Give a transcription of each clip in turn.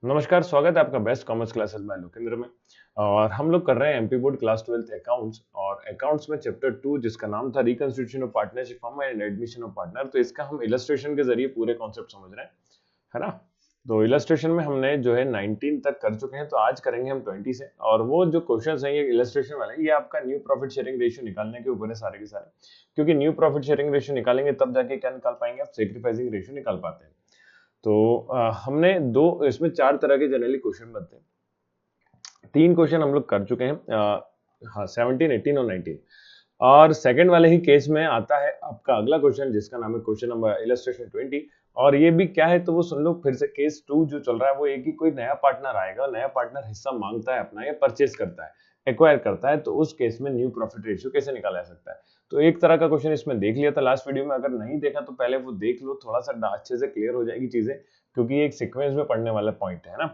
नमस्कार, स्वागत है आपका बेस्ट कॉमर्स क्लासेस में लोकेंद्र में। और हम लोग कर रहे हैं MP board class 12th accounts और अकाउंट्स में चैप्टर 2 जिसका नाम था reconstitution of partnership firm and admission of partner. तो इसका हम इलस्ट्रेशन के जरिए पूरे कॉन्सेप्ट समझ रहे हैं, है ना। तो इलस्ट्रेशन में हमने जो है 19 तक कर चुके हैं, तो आज करेंगे हम 20 से। और वो जो क्वेश्चंस हैं ये इलस्ट्रेशन वाले, ये आपका न्यू प्रॉफिट शेयरिंग रेशियो निकालने के ऊपर है सारे के सारे। क्योंकि न्यू प्रॉफिट शेयरिंग रेशियो निकालेंगे तब जाके क्या निकाल पाएंगे, आप सेक्रीफाइसिंग रेशियो निकाल पाते हैं। तो हमने दो इसमें चार तरह के जनरली क्वेश्चन बनते हैं। तीन क्वेश्चन हम लोग कर चुके हैं, हाँ 17, 18 और 19। और सेकंड वाले ही केस में आता है आपका अगला क्वेश्चन जिसका नाम है क्वेश्चन नंबर इलस्ट्रेशन 20। और ये भी क्या है तो वो सुन लो फिर से। केस 2 जो चल रहा है वो एक ही, कोई नया पार्टनर आएगा, नया पार्टनर हिस्सा मांगता है अपना या परचेज करता है, एक्वायर करता है, तो उस केस में न्यू प्रॉफिट रेशियो कैसे निकाला जा सकता है। तो एक तरह का क्वेश्चन इसमें देख लिया था लास्ट वीडियो में, अगर नहीं देखा तो पहले वो देख लो, थोड़ा सा अच्छे से क्लियर हो जाएगी चीजें, क्योंकि ये एक सीक्वेंस में पढ़ने वाला पॉइंट है ना।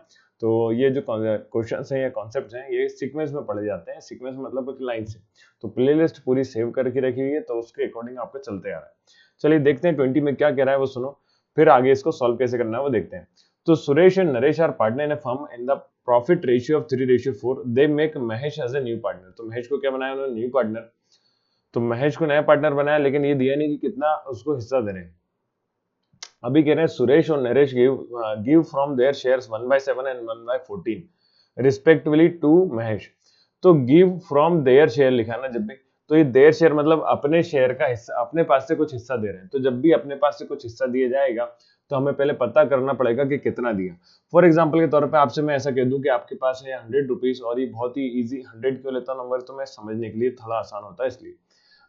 तो ये जो क्वेश्चंस हैं या कॉन्सेप्ट्स हैं ये सीक्वेंस में पढ़े जाते हैं। सीक्वेंस मतलब एक लाइन से। तो प्लेलिस्ट पूरी सेव करके रखी हुई है, तो उसके अकॉर्डिंग आपका चलते आ रहा है। चलिए देखते हैं 20 में क्या कह रहा है वो सुनो, फिर आगे इसको सॉल्व कैसे करना है वो देखते हैं। तो Suresh and Naresh are partner in a firm in the profit ratio of 3:4। They make Mahesh as a new partner. तो महेश को क्या बनाया उन्होंने, न्यू पार्टनर। तो महेश को नया पार्टनर बनाया, लेकिन ये दिया नहीं कि कितना उसको हिस्सा दे रहे हैं। अभी कह रहे हैं सुरेश और Naresh give from their shares 1/7 and 1/14 respectively to Mahesh. तो गिव फ्रॉम देयर शेयर लिखा ना जब भी, तो ये देयर शेयर मतलब अपने शेयर का हिस्सा, अपने पास से कुछ हिस्सा दे रहे हैं। तो जब भी अपने पास से कुछ हिस्सा दिया जाएगा तो हमें पहले पता करना पड़ेगा कि कितना दिया। फॉर एग्जाम्पल के तौर पे आपसे मैं ऐसा कह दूं कि आपके पास है 100 रुपीज, और ये बहुत ही इजी, 100 क्यों लेता हूं नंबर, तो मैं समझने के लिए थोड़ा आसान होता है इसलिए।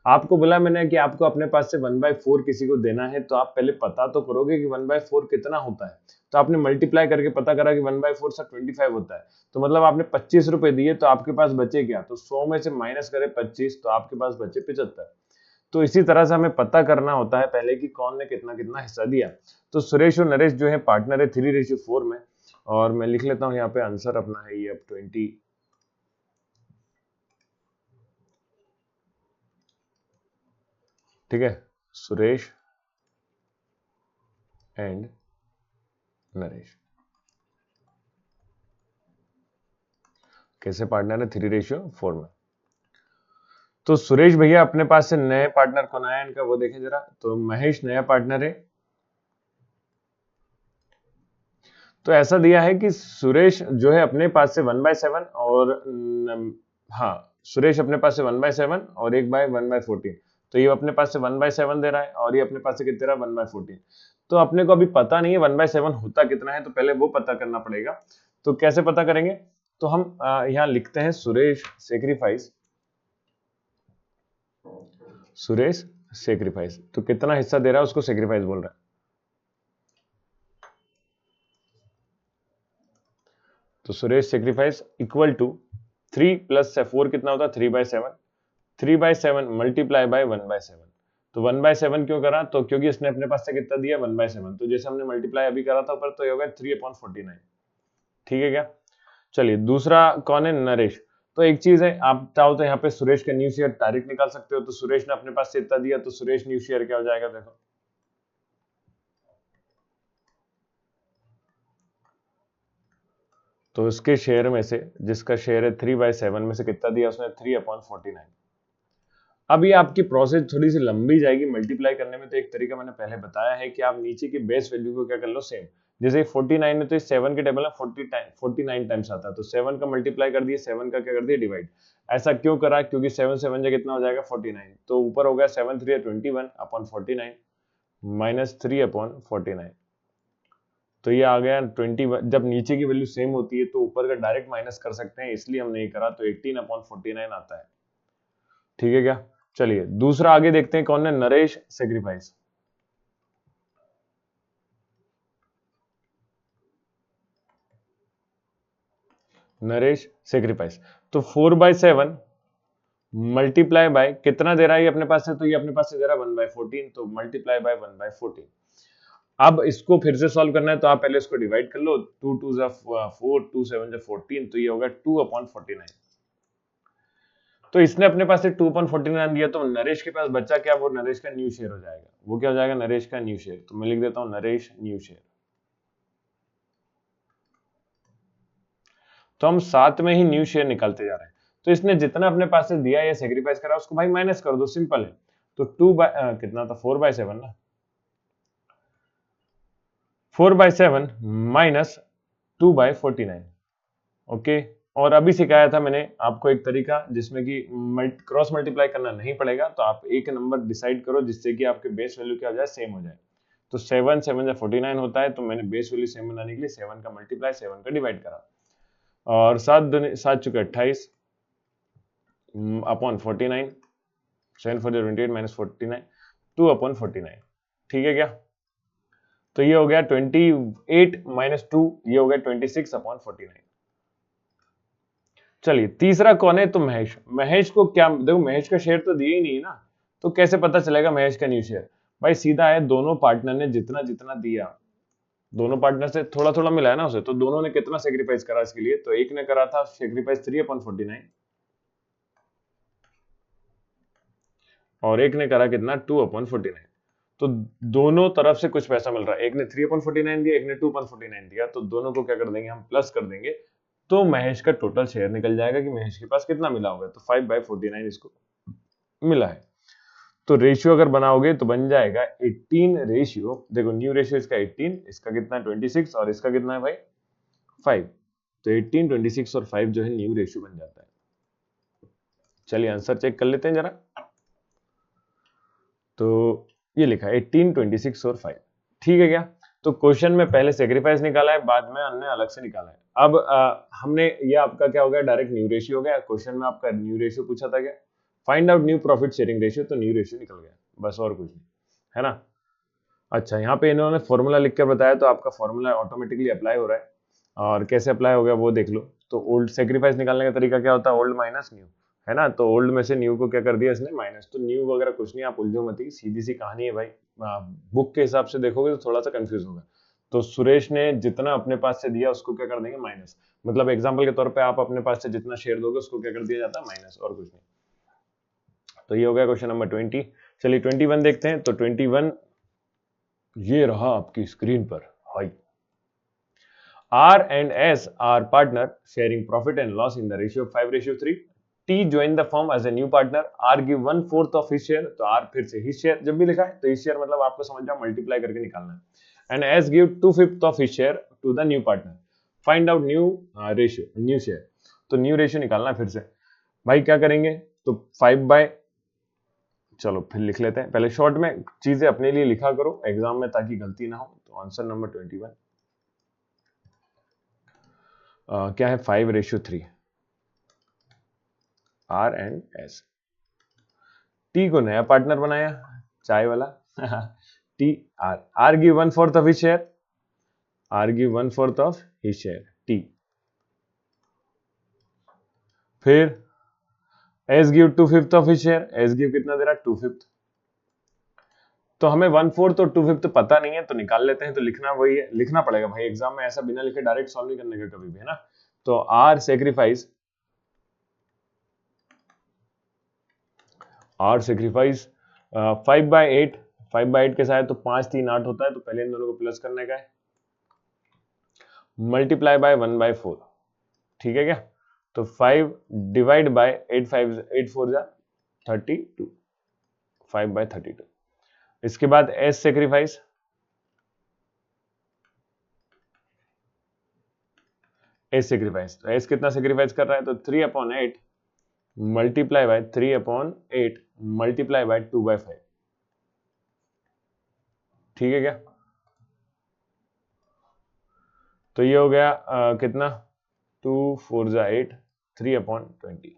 आपको बोला मैंने कि आपको अपने पास से 1/4 किसी को देना है, तो आप पहले पता तो करोगे कि 1/4 कितना होता है। तो आपने मल्टीप्लाई करके पता करा कि 1/4 से 25 होता है। तो मतलब आपने 25 रुपए दिए, तो आपके पास बचे क्या, तो 100 में से माइनस करे 25, तो आपके पास बचे 75। तो इसी तरह से हमें पता करना होता है पहले कि कौन ने कितना कितना हिस्सा दिया। तो सुरेश और नरेश जो है पार्टनर है 3:4 में। और मैं लिख लेता हूं यहाँ पे आंसर अपना है ये अब 20। ठीक है, सुरेश एंड नरेश कैसे पार्टनर है 3:4 में। तो सुरेश भैया अपने पास से नए पार्टनर कौन आया इनका वो देखें जरा। तो महेश नया पार्टनर है। तो ऐसा दिया है कि सुरेश जो है अपने पास से 1/7 और हाँ, सुरेश अपने पास से 1/7 और 1/1/14। तो ये अपने पास से 1/7 दे रहा है और ये अपने पास से कितना दे रहा है 1/14। तो अपने को अभी पता नहीं है 1/7 होता कितना है, तो पहले वो पता करना पड़ेगा। तो कैसे पता करेंगे, तो हम यहाँ लिखते हैं सुरेश सेक्रीफाइस। सुरेश सेक्रीफाइस, तो कितना हिस्सा दे रहा है उसको सेक्रीफाइस बोल रहा है। तो Suresh sacrifice equal to 3 plus 4 कितना होता है 3/7। 3/7 मल्टीप्लाई बाय 1/7। तो 1/7 क्यों करा, तो क्योंकि इसने अपने पास से कितना दिया 1/7। तो जैसे हमने मल्टीप्लाई अभी करा था ऊपर, तो ये होगा 3/49। ठीक है क्या। चलिए दूसरा कौन है, नरेश। तो एक चीज है, आप चाहो तो यहाँ पे सुरेश का न्यू शेयर डायरेक्ट निकाल सकते हो। तो सुरेश ने अपने पास से इतना दिया, तो सुरेश न्यू शेयर क्या हो जाएगा देखो। तो इसके शेयर में से, जिसका शेयर है 3/7 में से कितना दिया उसने 3/49। अब ये आपकी प्रोसेस थोड़ी सी लंबी जाएगी मल्टीप्लाई करने में। तो एक तरीका मैंने पहले बताया है कि आप नीचे की बेस वैल्यू को क्या कर लो सेम। जैसे 49 है तो 7 के टेबल में 49 टाइम्स आता है, तो 7 का मल्टीप्लाई कर दिए, 7 का क्या कर दिया डिवाइड। ऐसा क्यों करा, क्योंकि 7 7 जा कितना हो जाएगा 49। तो ऊपर हो गया 7 3 21 अपॉन 49 माइनस 3 अपॉन 49। तो ये आ गया 21। जब नीचे की वैल्यू सेम होती है तो ऊपर का डायरेक्ट माइनस कर सकते हैं, इसलिए हम नहीं करा। तो 18/49 आता है। ठीक है क्या। चलिए दूसरा आगे देखते हैं कौन है, नरेश सेक्रीफाइस। नरेश सेक्रीफाइस, तो 4/7 मल्टीप्लाई बाय कितना दे रहा है ये अपने पास से, तो ये अपने पास से दे रहा है 1/14। तो मल्टीप्लाई बाय 1/14। अब इसको फिर से सॉल्व करना है, तो आप पहले इसको डिवाइड कर लो। 2 2 जा 4, 2 7 जा 14, तो ये होगा 2/49। तो इसने अपने पास से 2/49 दिया, तो नरेश के पास बचा क्या, वो नरेश का न्यू शेयर हो जाएगा। वो क्या हो जाएगा, नरेश का न्यू शेयर। तो मैं लिख देता हूं नरेश न्यू शेयर। तो हम साथ में ही न्यू शेयर निकालते जा रहे हैं। तो इसने जितना अपने पास से दिया या सेक्रीफाइस करा उसको भाई माइनस कर दो, सिंपल है। तो कितना था, 4/7 ना, 4/7 माइनस 2/49। ओके। और अभी सिखाया था मैंने आपको एक तरीका जिसमें कि क्रॉस मल्टीप्लाई करना नहीं पड़ेगा, तो आप एक नंबर डिसाइड करो जिससे कि आपके बेस वैल्यू क्या हो जाए, सेम हो जाए। तो 7 7 या 49 होता है, तो मैंने बेस वैल्यू सेम बनाने के लिए 7 का मल्टीप्लाई 7 का डिवाइड करा, और 7 चुके 28 अपॉन 49, 7 4 28 माइनस 49, 2/49। ठीक है क्या? तो ये हो गया 28 माइनस 2, ये हो गया 26/49। चलिए तीसरा कौन है, तो महेश। महेश को क्या, देखो महेश का शेयर तो दिया ही नहीं है ना, तो कैसे पता चलेगा महेश का न्यू शेयर? भाई सीधा है, दोनों पार्टनर ने जितना जितना दिया, दोनों पार्टनर से थोड़ा थोड़ा मिला है ना उसे, तो दोनों ने कितना सेक्रीफाइस करा इसके लिए, तो एक ने करा था सेक्रीफाइस 3/49 और एक ने करा कितना, 2/49। तो दोनों तरफ से कुछ पैसा मिल रहा है, एक ने 3/49 दिया, एक ने 2/49 दिया, तो दोनों को क्या कर देंगे हम, प्लस कर देंगे। तो महेश का टोटल शेयर निकल जाएगा कि महेश के पास कितना मिला होगा, तो 5/49 इसको मिला है। तो रेशियो अगर बनाओगे तो बन जाएगा 18 रेशियो, देखो न्यू रेशियो इसका 18, इसका कितना 26 और इसका कितना है भाई 5। तो 18 26 और 5 जो है न्यू रेशियो बन जाता है। चलिए आंसर चेक कर लेते हैं जरा। तो ये लिखा है 18 26 और 5। ठीक है क्या? तो क्वेश्चन में पहले सेक्रीफाइस निकाला है, बाद में हमने अलग से निकाला है। अब हमने ये आपका क्या हो गया, डायरेक्ट न्यू रेशियो हो गया। क्वेश्चन में आपका न्यू रेशियो पूछा था क्या, find out new profit sharing ratio, तो न्यू रेशियो निकल गया, बस और कुछ नहीं है ना। अच्छा, यहाँ पे इन्होंने फॉर्मूला लिख कर बताया, तो आपका फॉर्मूला ऑटोमेटिकली अप्लाई हो रहा है, और कैसे अप्लाई हो गया वो देख लो। तो ओल्ड सेक्रीफाइस निकालने का तरीका क्या होता है, ओल्ड माइनस न्यू, है ना। तो ओल्ड में से न्यू को क्या कर दिया इसने, माइनस। तो न्यू वगैरह कुछ नहीं, आप उलझो मत ही, सीधी सी कहानी है भाई। बुक के हिसाब से देखोगे तो थोड़ा सा कंफ्यूज होगा। तो सुरेश ने जितना अपने पास से दिया उसको क्या कर देंगे, माइनस। मतलब एग्जाम्पल के तौर पर आप अपने पास से जितना शेयर दोगे उसको क्या कर दिया जाता है, माइनस, और कुछ नहीं। तो ये हो गया क्वेश्चन नंबर 20। चलिए 21 देखते हैं। तो 21 ये रहा आपकी स्क्रीन पर। High, R and S are partner sharing profit and loss in the ratio of 5/3. T join the firm as a new partner. R give 1/4 of his share. तो R फिर से his share जब भी लिखा है तो his share मतलब आपको समझ जाओ मल्टीप्लाई करके निकालना है। And S give 2/5 of his share to the new partner. Find out new ratio, new share. तो new ratio निकालना है फिर से। भाई क्या करेंगे, तो 5 चलो फिर लिख लेते हैं, पहले शॉर्ट में चीजें अपने लिए लिखा करो एग्जाम में ताकि गलती ना हो। तो आंसर नंबर 21 क्या है, 5/3, R एंड S। T को नया पार्टनर बनाया, चाय वाला T, R give 1/4 of his share, R give 1/4 of his share T। फिर S give 2/5 of his share, S give कितना दे रहा है, 2/5। तो हमें 1/4 और 2/5 पता नहीं है, तो निकाल लेते हैं। तो लिखना वही है, लिखना पड़ेगा भाई एग्जाम में, ऐसा बिना लिखे डायरेक्ट सॉल्व नहीं करने का कभी भी, है ना। तो R सेक्रीफाइस, R सेक्रीफाइस 5/8, 5/8 के साथ तो 5 3 8 होता है, तो पहले इन दोनों को प्लस करने का है, मल्टीप्लाई बाय 1/4। ठीक है क्या? तो 5 डिवाइड बाय 8 4 जा 32, 5/32। इसके बाद S सेक्रीफाइस, S सेक्रीफाइस, तो S कितना सेक्रीफाइस कर रहा है, तो 3/8 मल्टीप्लाई बाय 3/8 मल्टीप्लाई बाय 2/5। ठीक है क्या? तो ये हो गया कितना, 2 4 जा 8, 3/20।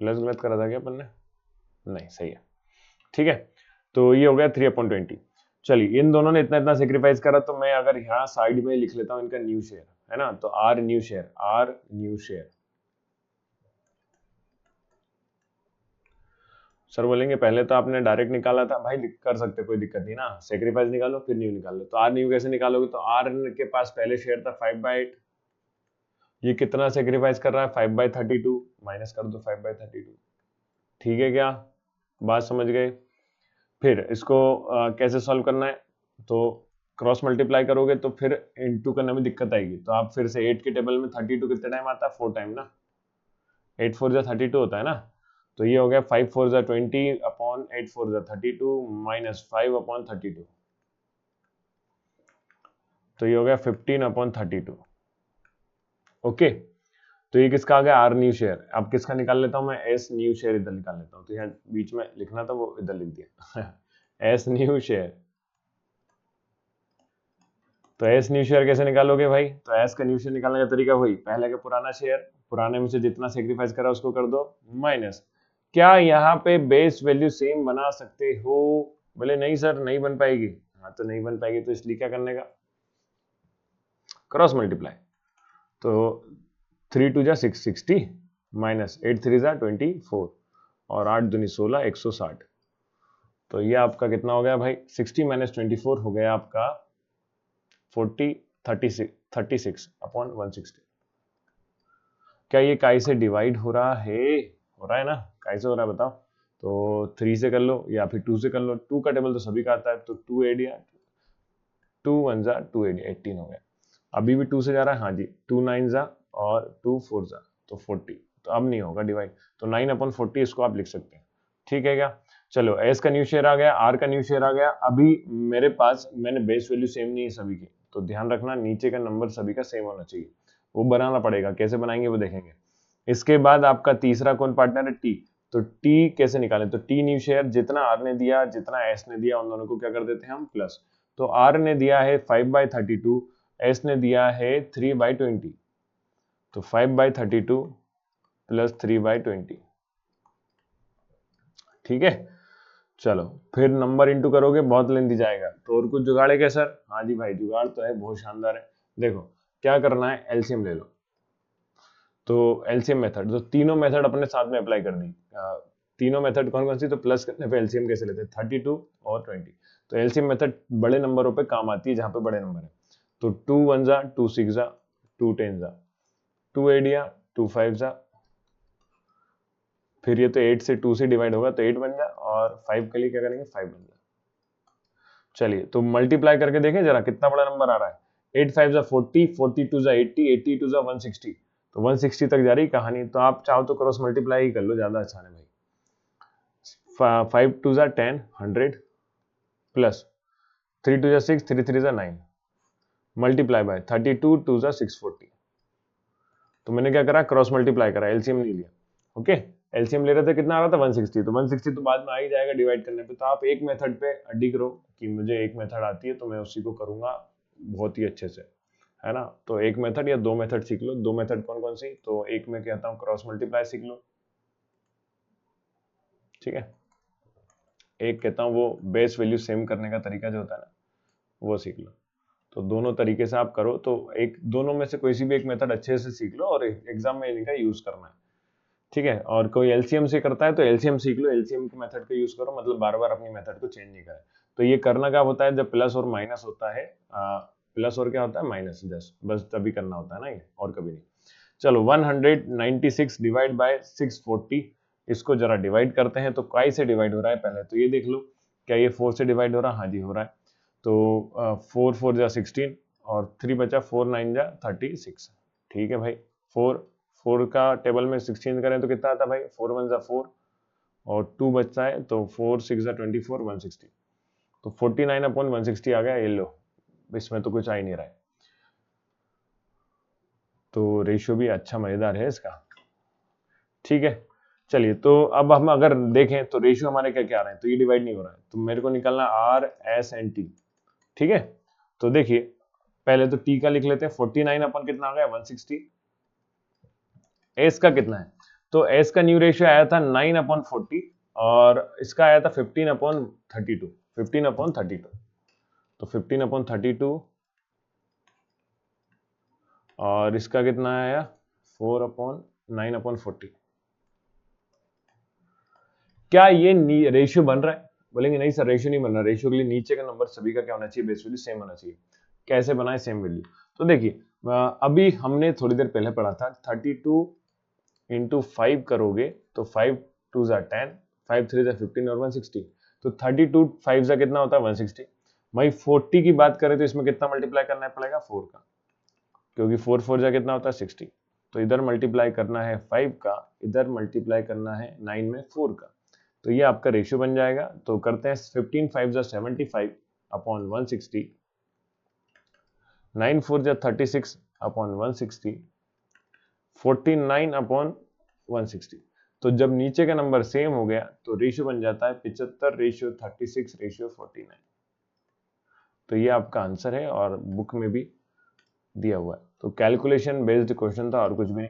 प्लस गलत करा था क्या अपन ने, नहीं सही है। ठीक है, तो ये हो गया 3/20। चलिए इन दोनों ने इतना इतना सेक्रीफाइस करा, तो मैं अगर यहाँ साइड में लिख लेता हूँ इनका न्यू शेयर, है ना। तो R new share, R new share. Sir बोलेंगे पहले तो आपने डायरेक्ट निकाला था, भाई कर सकते, कोई दिक्कत नहीं ना, सेक्रीफाइस निकालो फिर न्यू निकालो। तो R न्यू कैसे निकालोगे, तो R के पास पहले शेयर था 5/8, ये कितना सेक्रीफाइस कर रहा है, 5/32, माइनस कर दो 5/32। ठीक है क्या, बात समझ गए। फिर इसको कैसे सॉल्व करना है, तो क्रॉस मल्टीप्लाई करोगे तो फिर इनटू करने में दिक्कत आएगी, तो आप फिर से 8 के टेबल में 32 कितने टाइम आता है, 4 टाइम ना, 8 4 जा 32 होता है ना, तो ये हो गया 5 4 जा 20 अपॉन 8 4 जा 32 माइनस 5 अपॉन 32, तो ये हो गया 15 अपॉन 32। ओके, तो ये किसका आ गया, आर न्यू शेयर। अब किसका निकाल लेता हूं मैं, एस न्यू शेयर इधर निकाल लेता हूं, तो यहाँ बीच में लिखना था वो इधर लिख दिया एस न्यू शेयर। तो एस न्यू शेयर कैसे निकालोगे भाई, तो एस का न्यू शेयर निकालने का तरीका वही, पहले का पुराना शेयर, पुराने में से जितना सेक्रीफाइस करा उसको कर दो माइनस। क्या यहाँ पे बेस वैल्यू सेम बना सकते हो, बोले नहीं सर नहीं बन पाएगी, हाँ तो नहीं बन पाएगी, तो इसलिए क्या करने का, क्रॉस मल्टीप्लाई। तो 3 2 जा 6 60 माइनस 8 3 जा 24 और 8 दूनी 16 160, तो ये आपका कितना हो गया भाई, 60 माइनस 24 हो गया आपका 40 36 अपॉन 160। क्या ये काई से डिवाइड हो रहा है ना, काई से हो रहा है बताओ, तो 3 से कर लो या फिर 2 से कर लो, 2 का टेबल तो सभी का आता है, तो 2 एडिया 2 1 जा 2 एडिया 18 हो गया। अभी भी 2 से जा रहा है, हाँ जी, 2 9 जा और 2 4 जा तो 40, तो अब नहीं होगा डिवाइड, तो 9 अपॉन 40 इसको आप लिख सकते हैं, ठीक है क्या। चलो एस का न्यू शेयर आ गया, आर का न्यू शेयर आ गया। अभी मेरे पास मैंने बेस वैल्यू सेम नहीं है सभी की, तो ध्यान रखना नीचे का नंबर सभी का सेम होना चाहिए, वो बनाना पड़ेगा, कैसे बनाएंगे वो देखेंगे। इसके बाद आपका तीसरा कौन पार्टनर है, टी, तो टी कैसे निकालें, तो टी न्यू शेयर, जितना आर ने दिया जितना एस ने दिया उन दोनों को क्या कर देते हैं हम प्लस, तो आर ने दिया है 5/32, एस ने दिया है 3/20, तो 5/32 प्लस 3/20, ठीक है। चलो फिर नंबर इंटू करोगे बहुत लेंदी जाएगा, तो और कुछ जुगाड़ है क्या सर, हाँ जी भाई जुगाड़ तो है, बहुत शानदार है। देखो क्या करना है, एलसीएम ले लो, तो एलसीएम मेथड, तो तीनों मेथड अपने साथ में अप्लाई कर दी, तीनों मेथड कौन कौन सी, तो प्लस करने पे एलसीएम कैसे लेते हैं, 32 और 20, तो एलसीएम मेथड बड़े नंबरों पे काम आती है जहां पे बड़े नंबर है, तो 2 1 जा 2 6 जा 2 10 जा 2 8 या 2 5 जा, फिर ये तो 8 से 2 से डिवाइड होगा तो 8 बन जा, और 5 के लिए क्या करेंगे 5 बन जा। चलिए तो मल्टीप्लाई करके देखें जरा कितना बड़ा नंबर आ रहा है, 8 5 जा 40, 42 जा 80, 82 जा 160, तो 160 तक जा रही कहानी, तो आप चाहो तो क्रॉस मल्टीप्लाई ही कर लो, ज्यादा अच्छा है भाई। 5 2 जा 10 100 प्लस 3 2 जा 6 3 3 जा 9 मल्टीप्लाई बाय 32 2 जा 640, तो मैंने क्या करा क्रॉस मल्टीप्लाई करा, एलसीएम नहीं लिया। ओके, एलसीएम ले रहे थे कितना आ रहा था 160, तो 160 तो बाद में आ ही जाएगा डिवाइड करने पे, तो आप एक मेथड पे अड्डी करो कि मुझे एक मेथड आती है तो मैं उसी को करूंगा बहुत ही अच्छे से, है ना। तो एक मेथड या दो मेथड सीख लो, दो मेथड कौन कौन सी, तो एक में कहता हूँ क्रॉस मल्टीप्लाई सीख लो, ठीक है, एक कहता हूँ वो बेस वैल्यू सेम करने का तरीका जो होता है ना वो सीख लो, तो दोनों तरीके से आप करो, तो एक दोनों में से कोई सी भी एक मेथड अच्छे से सीख लो और एग्जाम में इनका यूज करना है, ठीक है। और कोई एलसीएम से करता है तो एलसीएम सीख लो, एलसीएम के मेथड का यूज करो, मतलब बार बार अपनी मेथड को चेंज नहीं करें। तो ये करना क्या होता है जब प्लस और माइनस होता है, प्लस और क्या होता है माइनस, जस्ट बस तभी करना होता है ना ये, और कभी नहीं। चलो 196 डिवाइड बाय 640, इसको जरा डिवाइड करते हैं, तो काई से डिवाइड हो रहा है पहले तो ये देख लो, क्या ये 4 से डिवाइड हो रहा है, हाँ जी हो रहा है, तो 4 4 जा 16 और 3 बचा 4 9 जा 36, ठीक है भाई। 4 का टेबल में 16 करें तो कितना आता है भाई, 4 1 जा 4 और 2 बचता है, तो 4 6 जा 24 160, तो 49 अपॉन 160 आ गया, ये लो, इसमें तो कुछ आ ही नहीं रहा है, तो रेशियो भी अच्छा मजेदार है इसका, ठीक है। चलिए तो अब हम अगर देखें तो रेशियो हमारे क्या क्या आ रहे हैं, तो ये डिवाइड नहीं हो रहा है, तो मेरे को निकालना आर एस एंड टी, ठीक है। तो देखिए पहले तो टी का लिख लेते हैं, 49 अपन कितना आ गया 160, एस का कितना है, तो एस का न्यू रेशियो आया था 9/40 और इसका आया था 15/32, 15/32, तो 15/32 और इसका कितना आया 4/9/40। क्या ये रेशियो बन रहा है, बोलेंगे नहीं सर रेशियो नहीं बन रहा, रेशियो के लिए नीचे का नंबर सभी का क्या होना चाहिए, बेस वैल्यू सेम होना चाहिए। कैसे बनाए सेम वैल्यू, तो देखिए अभी हमने थोड़ी देर पहले पढ़ा था 32 इंटू 5 करोगे तो 5 2 जा 10, 5 3 जा 15 और 160, तो 32 5 जा कितना होता है 160, भाई 40 की बात करें तो इसमें कितना मल्टीप्लाई करना पड़ेगा 4 का, क्योंकि 4 4 जा कितना होता है 60। तो इधर मल्टीप्लाई करना है 5 का, इधर मल्टीप्लाई करना है 9 में 4 का, तो ये आपका रेशियो बन जाएगा। तो करते हैं 15 5 जा 75 अपॉन 160, 9 4 जा 36 अपॉन 160, 49 अपॉन 160। तो जब नीचे का नंबर सेम हो गया तो रेशियो बन जाता है 75 रेशियो 36 रेशियो 49। तो ये आपका आंसर है और बुक में भी दिया हुआ है। तो कैलकुलेशन बेस्ड क्वेश्चन था और कुछ भी नहीं।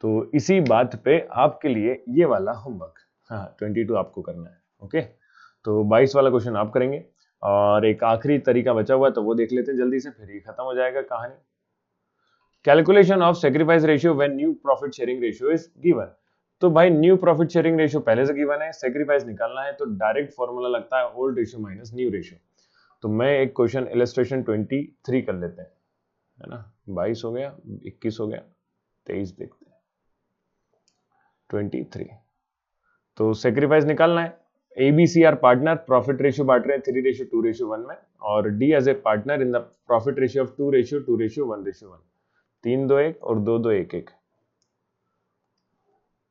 तो इसी बात पे आपके लिए ये वाला होमवर्क, हाँ 22 आपको करना है। ओके, तो 22 वाला क्वेश्चन आप करेंगे और एक आखिरी तरीका बचा हुआ है तो वो देख लेते हैं जल्दी से, फिर ये खत्म हो जाएगा कहानी। Calculation of sacrifice ratio when new profit sharing ratio is given. तो भाई न्यू प्रॉफिट शेयरिंग रेशियो पहले से गिवन है, सेक्रीफाइस निकालना है तो डायरेक्ट फॉर्मूला लगता है old ratio minus new ratio. तो मैं एक क्वेश्चन इलस्ट्रेशन 23 कर लेते हैं, है ना। 22 हो गया, 21 हो गया, 23 देखते हैं 23। तो सेक्रीफाइस निकालना है, ABC are partner, profit ratio बांट रहे हैं 3:2:1 में, और D as a partner in the profit ratio of 2:2:1:1, 3 2 1 और 2 2 1 1।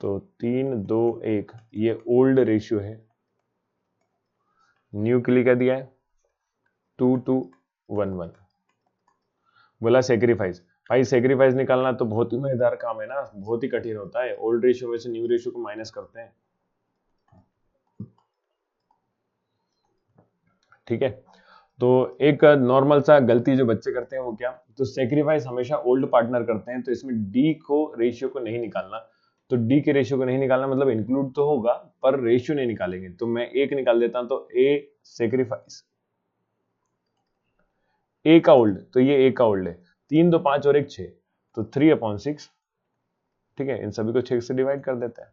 तो 3 2 1 ये ओल्ड रेशियो है, न्यू के लिए क्या दिया है 2 2 1 1। बोला सेक्रीफाइस, भाई सेक्रीफाइस निकालना तो बहुत ही मजेदार काम है ना, बहुत ही कठिन होता है। ओल्ड रेशियो में से न्यू रेशियो को माइनस करते हैं, ठीक है। तो एक नॉर्मल सा गलती जो बच्चे करते हैं वो क्या, तो सेक्रीफाइस हमेशा ओल्ड पार्टनर करते हैं, तो इसमें डी को रेशियो को नहीं निकालना। तो डी के रेशियो को नहीं निकालना मतलब इंक्लूड तो होगा पर रेशियो नहीं निकालेंगे। तो मैं एक निकाल देता हूं, तो ए सेक्रीफाइस, ए का ओल्ड, तो ये ए का ओल्ड है, 3 2 5 और 1 6, तो 3/6, ठीक है। इन सभी को 6 से डिवाइड कर देते हैं।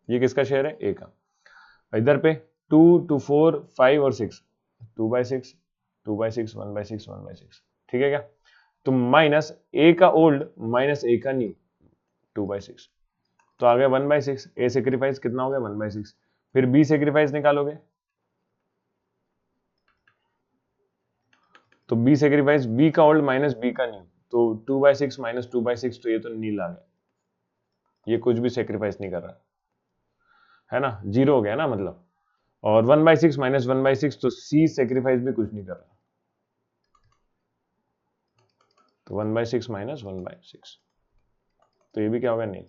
ये किसका शेयर है, ए का। इधर पे 2 2 4 5 और 6, 2/6 2/6 1/6 1/6, ठीक है क्या। तो माइनस ए का ओल्ड माइनस ए का न्यू 2/6, तो आ गया 1/6। ए सेक्रीफाइस कितना हो गया 1/6। फिर बी सेक्रीफाइस निकालोगे, तो बी सेक्रीफाइस बी का ओल्ड माइनस बी का न्यू, तो 2/6 माइनस 2/6, तो ये तो नील आ गया, ये कुछ भी सेक्रीफाइस नहीं कर रहा है ना, जीरो हो गया ना मतलब। और 1/6 माइनस 1/6, तो सी सेक्रीफाइस भी कुछ नहीं कर रहा, तो 1/6 माइनस 1/6, तो ये भी क्या होगा नील।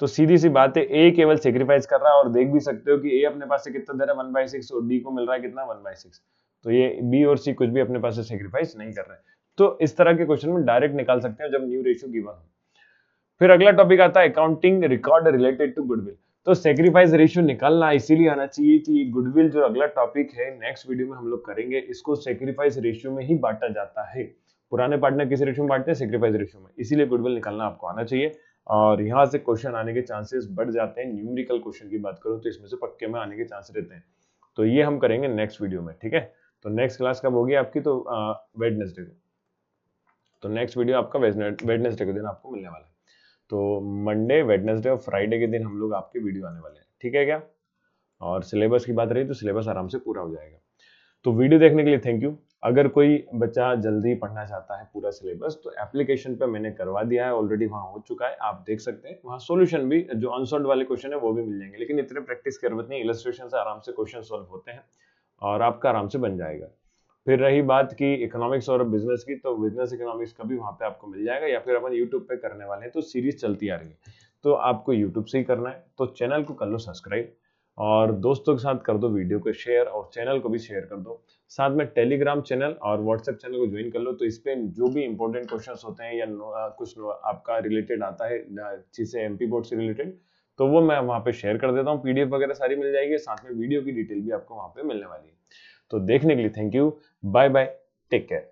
तो सीधी सी बात है, ए केवल सेक्रीफाइस कर रहा है, और देख भी सकते हो कि ए अपने पास से कितना दे रहा है 1/6 और डी को मिल रहा है कितना 1/6। तो ये बी और सी कुछ भी अपने पास से सेक्रीफाइस नहीं कर रहे हैं। तो इस तरह के क्वेश्चन में डायरेक्ट निकाल सकते हैं जब न्यू रेशियो गिवन हो। फिर अगला टॉपिक आता है accounting record related to goodwill. तो सेक्रीफाइस रेशियो निकालना इसीलिए आना चाहिए कि गुडविल जो अगला टॉपिक है नेक्स्ट वीडियो में हम लोग करेंगे, इसको सेक्रीफाइस रेशियो में ही बांटा जाता है। पुराने पार्टनर किस रेशियो में बांटते हैं, सेक्रीफाइस रेशियो में, इसीलिए गुडविल निकालना आपको आना चाहिए। और यहाँ से क्वेश्चन आने के चांसेस बढ़ जाते हैं। न्यूमेरिकल क्वेश्चन की बात करूं तो इसमें से पक्के में आने के चांस रहते हैं। तो ये हम करेंगे नेक्स्ट वीडियो में, ठीक है। तो नेक्स्ट क्लास कब होगी आपकी, तो वेडनेसडे को। तो नेक्स्ट वीडियो आपका वेडनेसडे के दिन आपको मिलने वाला है। तो मंडे वेडनेसडे और फ्राइडे के दिन हम लोग आपके वीडियो आने वाले हैं, ठीक है क्या। और सिलेबस की बात रही तो सिलेबस आराम से पूरा हो जाएगा। तो वीडियो देखने के लिए थैंक यू। अगर कोई बच्चा जल्दी पढ़ना चाहता है पूरा सिलेबस, तो एप्लीकेशन पे मैंने करवा दिया है ऑलरेडी, वहां हो चुका है, आप देख सकते हैं। वहां सॉल्यूशन भी, जो अनसॉल्व वाले क्वेश्चन है वो भी मिल जाएंगे, लेकिन इतने प्रैक्टिस की जरूरत नहीं, इलस्ट्रेशन से आराम से क्वेश्चन सॉल्व होते हैं और आपका आराम से बन जाएगा। फिर रही बात की इकोनॉमिक्स और बिजनेस की, तो बिजनेस इकोनॉमिक्स का भी वहां पे आपको मिल जाएगा, या फिर अपन यूट्यूब पे करने वाले हैं, तो सीरीज चलती आ रही है, तो आपको यूट्यूब से ही करना है। तो चैनल को कर लो सब्सक्राइब और दोस्तों के साथ कर दो वीडियो को शेयर, और चैनल को भी शेयर कर दो। साथ में टेलीग्राम चैनल और व्हाट्सएप चैनल को ज्वाइन कर लो, तो इस पे जो भी इंपॉर्टेंट क्वेश्चंस होते हैं या कुछ आपका रिलेटेड आता है चीज से, एमपी बोर्ड से रिलेटेड, तो वो मैं वहां पे शेयर कर देता हूँ। पीडीएफ वगैरह सारी मिल जाएगी, साथ में वीडियो की डिटेल भी आपको वहां पे मिलने वाली है। तो देखने के लिए thank you, bye bye, take care.